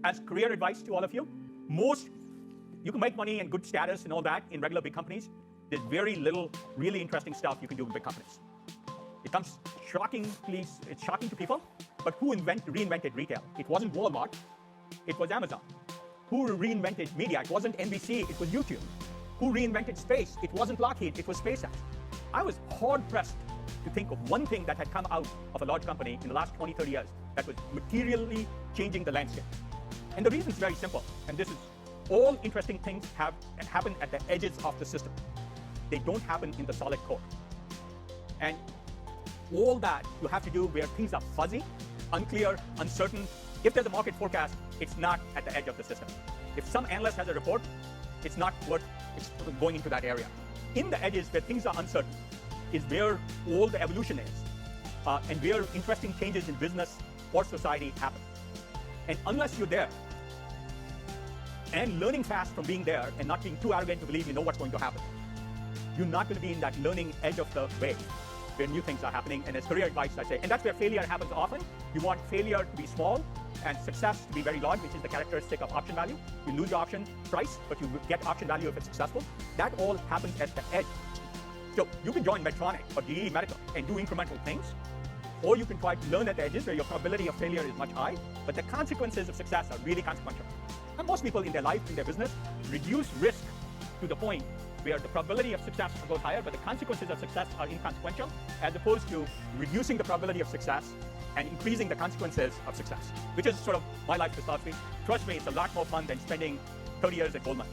as career advice to all of you, you can make money and good status and all that in regular big companies. There's very little really interesting stuff you can do in big companies. It comes it's shocking to people, but who reinvented retail? It wasn't Walmart, it was Amazon. Who reinvented media? It wasn't NBC, it was YouTube. Who reinvented space? It wasn't Lockheed, it was SpaceX. I was hard-pressed to think of one thing that had come out of a large company in the last 20, 30 years that was materially changing the landscape. And the reason is very simple, and this is all interesting things happen at the edges of the system. They don't happen in the solid core. And all that you have to do where things are fuzzy, unclear, uncertain. If there's a market forecast, it's not at the edge of the system. If some analyst has a report, it's not worth going into that area. In the edges where things are uncertain is where all the evolution is, and where interesting changes in business or society happen. And unless you're there, and learning fast from being there and not being too arrogant to believe you know what's going to happen, you're not going to be in that learning edge of the wave where new things are happening. And as career advice, I say, and that's where failure happens often. You want failure to be small and success to be very large, which is the characteristic of option value. You lose your option price, but you get option value if it's successful. That all happens at the edge. So you can join Medtronic or GE Medical and do incremental things, or you can try to learn at the edges where your probability of failure is much high, but the consequences of success are really consequential. And most people in their life, in their business, reduce risk to the point where the probability of success goes higher, but the consequences of success are inconsequential, as opposed to reducing the probability of success and increasing the consequences of success, which is sort of my life philosophy. Trust me, it's a lot more fun than spending 30 years at Goldman.